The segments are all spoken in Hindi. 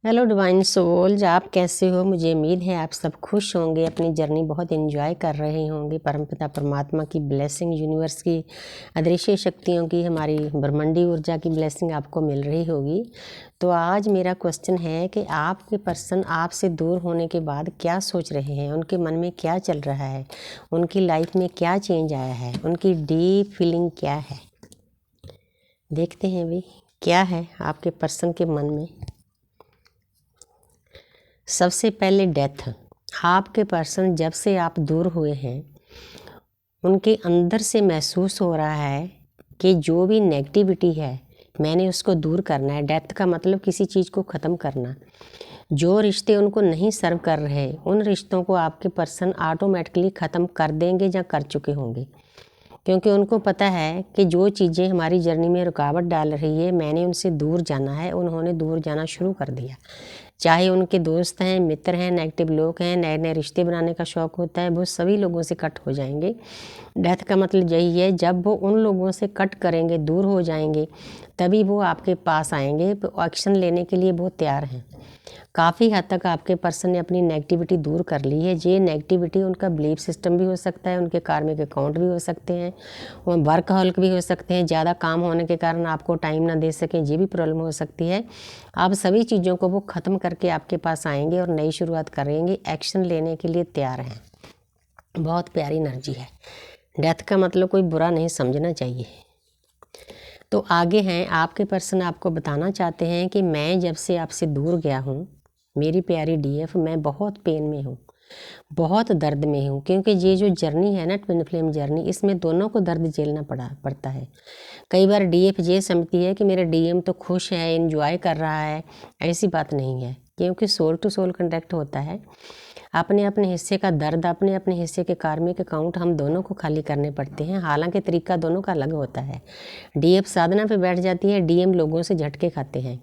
हेलो डिवाइन सोल्स, आप कैसे हो? मुझे उम्मीद है आप सब खुश होंगे, अपनी जर्नी बहुत एंजॉय कर रहे होंगे। परमपिता परमात्मा की ब्लेसिंग, यूनिवर्स की अदृश्य शक्तियों की, हमारी ब्रह्मांडी ऊर्जा की ब्लेसिंग आपको मिल रही होगी। तो आज मेरा क्वेश्चन है कि आपके पर्सन आपसे दूर होने के बाद क्या सोच रहे हैं, उनके मन में क्या चल रहा है, उनकी लाइफ में क्या चेंज आया है, उनकी डीप फीलिंग क्या है। देखते हैं भाई क्या है आपके पर्सन के मन में। सबसे पहले डेथ। आपके पर्सन जब से आप दूर हुए हैं, उनके अंदर से महसूस हो रहा है कि जो भी नेगेटिविटी है मैंने उसको दूर करना है। डेथ का मतलब किसी चीज़ को ख़त्म करना। जो रिश्ते उनको नहीं सर्व कर रहे, उन रिश्तों को आपके पर्सन ऑटोमेटिकली ख़त्म कर देंगे या कर चुके होंगे, क्योंकि उनको पता है कि जो चीज़ें हमारी जर्नी में रुकावट डाल रही है मैंने उनसे दूर जाना है। उन्होंने दूर जाना शुरू कर दिया। चाहे उनके दोस्त हैं, मित्र हैं, नेगेटिव लोग हैं, नए नए रिश्ते बनाने का शौक़ होता है, वो सभी लोगों से कट हो जाएंगे। डेथ का मतलब यही है, जब वो उन लोगों से कट करेंगे, दूर हो जाएंगे, तभी वो आपके पास आएंगे। एक्शन लेने के लिए वो तैयार हैं। काफ़ी हद तक आपके पर्सन ने अपनी नेगेटिविटी दूर कर ली है। ये नेगेटिविटी उनका बिलीफ सिस्टम भी हो सकता है, उनके कार्मिक अकाउंट भी हो सकते हैं, वो वर्कहॉलिक भी हो सकते हैं, ज़्यादा काम होने के कारण आपको टाइम ना दे सकें, ये भी प्रॉब्लम हो सकती है। आप सभी चीज़ों को वो ख़त्म करके आपके पास आएंगे और नई शुरुआत करेंगे। एक्शन लेने के लिए तैयार हैं। बहुत प्यारी एनर्जी है। डेथ का मतलब कोई बुरा नहीं समझना चाहिए। तो आगे हैं आपके पर्सन आपको बताना चाहते हैं कि मैं जब से आपसे दूर गया हूँ मेरी प्यारी डीएफ, मैं बहुत पेन में हूँ, बहुत दर्द में हूँ, क्योंकि ये जो जर्नी है ना, ट्विन फ्लेम जर्नी, इसमें दोनों को दर्द झेलना पड़ता है। कई बार डीएफ ये समझती है कि मेरा डीएम तो खुश है, एंजॉय कर रहा है। ऐसी बात नहीं है, क्योंकि सोल टू सोल कनेक्ट होता है। अपने अपने हिस्से का दर्द, अपने अपने हिस्से के कार्मिक अकाउंट हम दोनों को खाली करने पड़ते हैं। हालांकि तरीका दोनों का अलग होता है। डीएफ साधना पे बैठ जाती है, डीएम लोगों से झटके खाते हैं।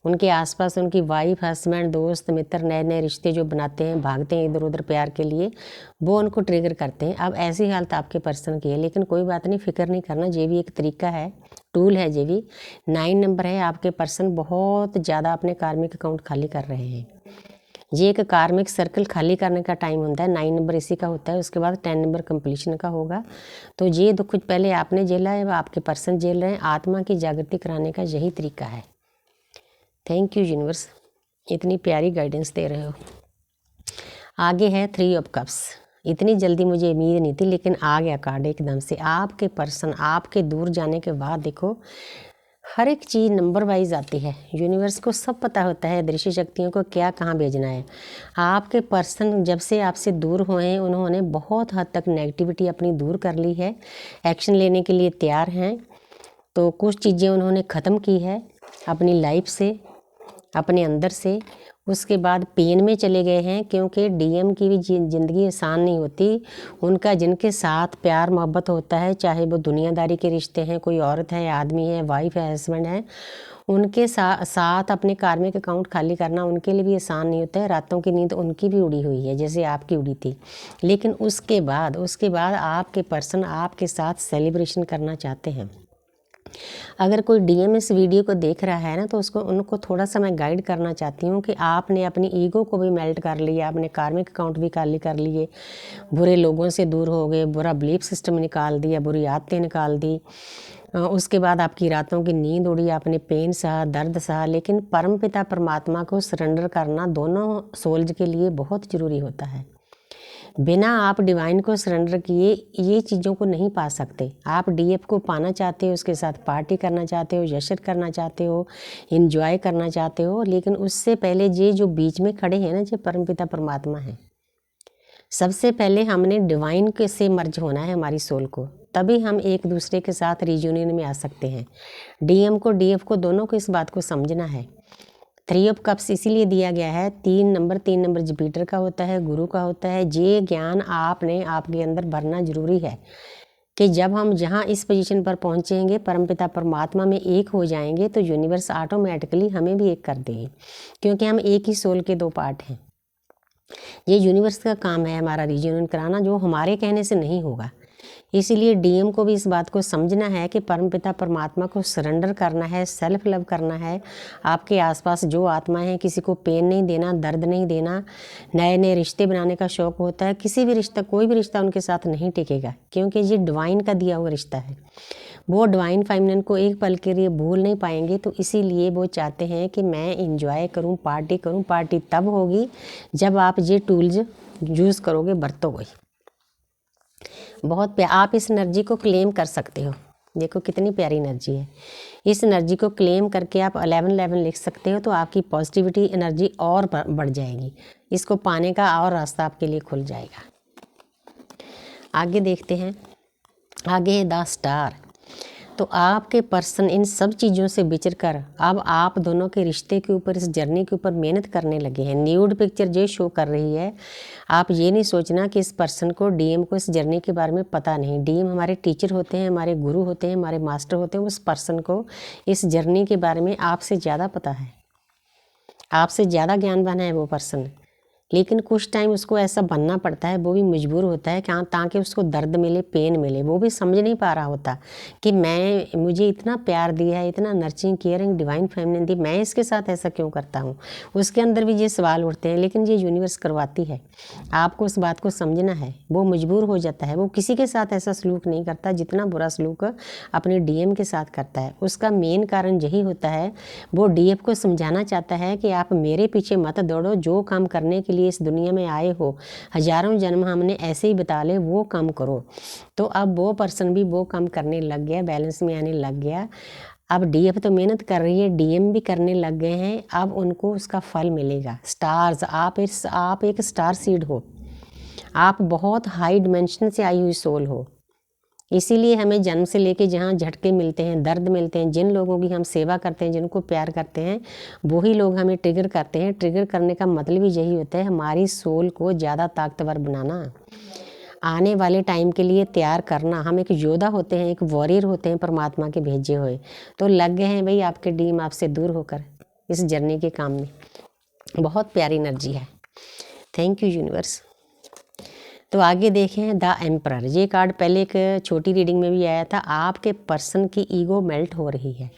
उनके आसपास उनकी वाइफ, हस्बैंड, दोस्त, मित्र, नए नए रिश्ते जो बनाते हैं, भागते हैं इधर उधर प्यार के लिए, वो उनको ट्रिगर करते हैं। अब ऐसी हालत आपके पर्सन की है, लेकिन कोई बात नहीं, फिक्र नहीं करना। ये भी एक तरीका है, टूल है। ये भी 9 नंबर है। आपके पर्सन बहुत ज़्यादा अपने कार्मिक अकाउंट खाली कर रहे हैं। ये एक कार्मिक सर्कल खाली करने का टाइम होता है। 9 नंबर इसी का होता है, उसके बाद 10 नंबर कंप्लीशन का होगा। तो ये दुख पहले आपने झेला है, आपके पर्सन झेल रहे हैं। आत्मा की जागृति कराने का यही तरीका है। थैंक यू यूनिवर्स, इतनी प्यारी गाइडेंस दे रहे हो। आगे है 3 ऑफ कप्स। इतनी जल्दी मुझे उम्मीद नहीं थी, लेकिन आ गया कार्ड एकदम से। आपके पर्सन आपके दूर जाने के बाद देखो, हर एक चीज़ नंबर वाइज आती है। यूनिवर्स को सब पता होता है, दृश्य शक्तियों को क्या कहाँ भेजना है। आपके पर्सन जब से आपसे दूर हुए हैं, उन्होंने बहुत हद तक नेगेटिविटी अपनी दूर कर ली है। एक्शन लेने के लिए तैयार हैं। तो कुछ चीज़ें उन्होंने ख़त्म की है अपनी लाइफ से, अपने अंदर से। उसके बाद पेन में चले गए हैं, क्योंकि डीएम की भी ज़िंदगी आसान नहीं होती। उनका जिनके साथ प्यार मोहब्बत होता है, चाहे वो दुनियादारी के रिश्ते हैं, कोई औरत है, आदमी है, वाइफ है, हस्बैंड है, उनके साथ अपने कार्मिक अकाउंट खाली करना उनके लिए भी आसान नहीं होता है। रातों की नींद उनकी भी उड़ी हुई है, जैसे आपकी उड़ी थी। लेकिन उसके बाद आपके पर्सन आपके साथ सेलिब्रेशन करना चाहते हैं। अगर कोई डीएम इस वीडियो को देख रहा है ना, तो उनको थोड़ा सा मैं गाइड करना चाहती हूँ कि आपने अपनी ईगो को भी मेल्ट कर लिया, आपने कार्मिक अकाउंट भी खाली कर लिए, बुरे लोगों से दूर हो गए, बुरा बिलीफ सिस्टम निकाल दिया, बुरी आदतें निकाल दी। उसके बाद आपकी रातों की नींद उड़ी, आपने पेन सहा, दर्द सहा। लेकिन परमपिता परमात्मा को सरेंडर करना दोनों सोल्स के लिए बहुत ज़रूरी होता है। बिना आप डिवाइन को सरेंडर किए ये चीज़ों को नहीं पा सकते। आप डीएफ को पाना चाहते हो, उसके साथ पार्टी करना चाहते हो, जश्न करना चाहते हो, एंजॉय करना चाहते हो, लेकिन उससे पहले ये जो बीच में खड़े हैं ना, ये परमपिता परमात्मा है। सबसे पहले हमने डिवाइन के से मर्ज होना है हमारी सोल को, तभी हम एक दूसरे के साथ रियूनियन में आ सकते हैं। डीएम को डीएफ को दोनों को इस बात को समझना है। 3 ऑफ कप्स इसीलिए दिया गया है। 3 नंबर जुपिटर का होता है, गुरु का होता है। ये ज्ञान आपने आपके अंदर भरना जरूरी है कि जब हम जहाँ इस पोजीशन पर पहुँचेंगे, परमपिता परमात्मा में एक हो जाएंगे, तो यूनिवर्स ऑटोमेटिकली हमें भी एक कर देगी, क्योंकि हम एक ही सोल के 2 पार्ट हैं। ये यूनिवर्स का काम है हमारा रियूनियन कराना, जो हमारे कहने से नहीं होगा। इसीलिए डीएम को भी इस बात को समझना है कि परमपिता परमात्मा को सरेंडर करना है, सेल्फ लव करना है। आपके आसपास जो आत्माएं हैं, किसी को पेन नहीं देना, दर्द नहीं देना। नए नए रिश्ते बनाने का शौक़ होता है, किसी भी रिश्ता, कोई भी रिश्ता उनके साथ नहीं टिकेगा, क्योंकि ये डिवाइन का दिया हुआ रिश्ता है। वो डिवाइन फेमिनिन को एक पल के लिए भूल नहीं पाएंगे। तो इसीलिए वो चाहते हैं कि मैं इंजॉय करूं, पार्टी करूं। पार्टी तब होगी जब आप ये टूल्स यूज़ करोगे, बरतोगे। बहुत आप इस एनर्जी को क्लेम कर सकते हो। देखो कितनी प्यारी एनर्जी है। इस एनर्जी को क्लेम करके आप 1111 लिख सकते हो, तो आपकी पॉजिटिविटी एनर्जी और बढ़ जाएगी। इसको पाने का और रास्ता आपके लिए खुल जाएगा। आगे देखते हैं। आगे है द स्टार। तो आपके पर्सन इन सब चीज़ों से बिछड़ कर अब आप दोनों के रिश्ते के ऊपर, इस जर्नी के ऊपर मेहनत करने लगे हैं। न्यूड पिक्चर ये शो कर रही है। आप ये नहीं सोचना कि इस पर्सन को, डीएम को, इस जर्नी के बारे में पता नहीं। डीएम हमारे टीचर होते हैं, हमारे गुरु होते हैं, हमारे मास्टर होते हैं। उस पर्सन को इस जर्नी के बारे में आपसे ज़्यादा पता है, आपसे ज़्यादा ज्ञानवान है वो पर्सन। लेकिन कुछ टाइम उसको ऐसा बनना पड़ता है, वो भी मजबूर होता है क्या, ताकि उसको दर्द मिले, पेन मिले। वो भी समझ नहीं पा रहा होता कि मुझे इतना प्यार दिया है, इतना नर्चरिंग केयरिंग डिवाइन फेमिनिन दी, मैं इसके साथ ऐसा क्यों करता हूँ। उसके अंदर भी ये सवाल उठते हैं, लेकिन ये यूनिवर्स करवाती है। आपको उस बात को समझना है। वो मजबूर हो जाता है। वो किसी के साथ ऐसा सलूक नहीं करता जितना बुरा सलूक अपने डीएम के साथ करता है। उसका मेन कारण यही होता है, वो डीएम को समझाना चाहता है कि आप मेरे पीछे मत दौड़ो। जो काम करने के लिए इस दुनिया में आए हो, हजारों जन्म हमने ऐसे ही बिता ले, वो काम करो। तो अब वो पर्सन भी वो काम करने लग गया, बैलेंस में आने लग गया। अब डीएफ तो मेहनत कर रही है, डीएम भी करने लग गए हैं। अब उनको उसका फल मिलेगा। स्टार्स, आप एक स्टार सीड हो। आप बहुत हाई डिमेंशन से आई हुई सोल हो। इसीलिए हमें जन्म से लेके जहाँ झटके मिलते हैं, दर्द मिलते हैं, जिन लोगों की हम सेवा करते हैं, जिनको प्यार करते हैं, वही लोग हमें ट्रिगर करते हैं। ट्रिगर करने का मतलब ही यही होता है, हमारी सोल को ज़्यादा ताकतवर बनाना, आने वाले टाइम के लिए तैयार करना। हम एक योद्धा होते हैं, एक वॉरियर होते हैं, परमात्मा के भेजे हुए। तो लग गए हैं भाई आपके डीम आपसे दूर होकर इस जर्नी के काम में। बहुत प्यारी एनर्जी है। Thank you universe. तो आगे देखें द एम्परर। ये कार्ड पहले एक छोटी रीडिंग में भी आया था। आपके पर्सन की ईगो मेल्ट हो रही है।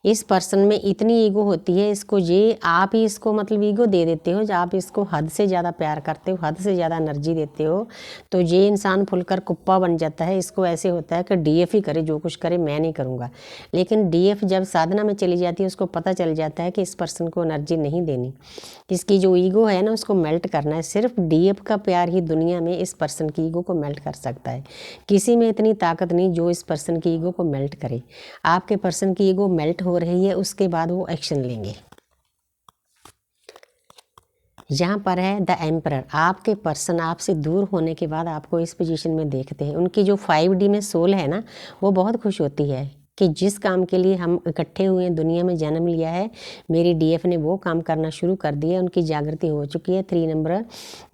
इस पर्सन में इतनी ईगो होती है, इसको ये आप ही इसको मतलब ईगो दे देते हो। जब आप इसको हद से ज़्यादा प्यार करते हो, हद से ज़्यादा एनर्जी देते हो, तो ये इंसान फुलकर कुप्पा बन जाता है। इसको ऐसे होता है कि डीएफ ही करे, जो कुछ करे, मैं नहीं करूँगा। लेकिन डीएफ जब साधना में चली जाती है, उसको पता चल जाता है कि इस पर्सन को एनर्जी नहीं देनी। इसकी जो ईगो है ना, उसको मेल्ट करना है। सिर्फ डीएफ का प्यार ही दुनिया में इस पर्सन की ईगो को मेल्ट कर सकता है। किसी में इतनी ताकत नहीं जो इस पर्सन की ईगो को मेल्ट करे। आपके पर्सन की ईगो मेल्ट हो रही है, उसके बाद वो एक्शन लेंगे। यहाँ पर है द एम्परर। आपके पर्सन आपसे दूर होने के बाद आपको इस पोजीशन में देखते हैं। उनकी जो 5D में सोल है ना, वो बहुत खुश होती है कि जिस काम के लिए हम इकट्ठे हुए हैं, दुनिया में जन्म लिया है, मेरी डीएफ ने वो काम करना शुरू कर दिया। उनकी जागृति हो चुकी है। 3 नंबर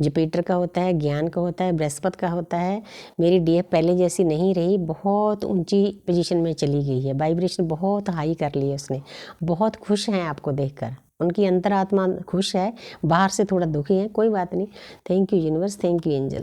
जुपिटर का होता है, ज्ञान का होता है, बृहस्पति का होता है। मेरी डीएफ पहले जैसी नहीं रही, बहुत ऊंची पोजीशन में चली गई है। वाइब्रेशन बहुत हाई कर ली है उसने। बहुत खुश हैं आपको देखकर। उनकी अंतरात्मा खुश है, बाहर से थोड़ा दुखी है, कोई बात नहीं। Thank you universe, thank you angel.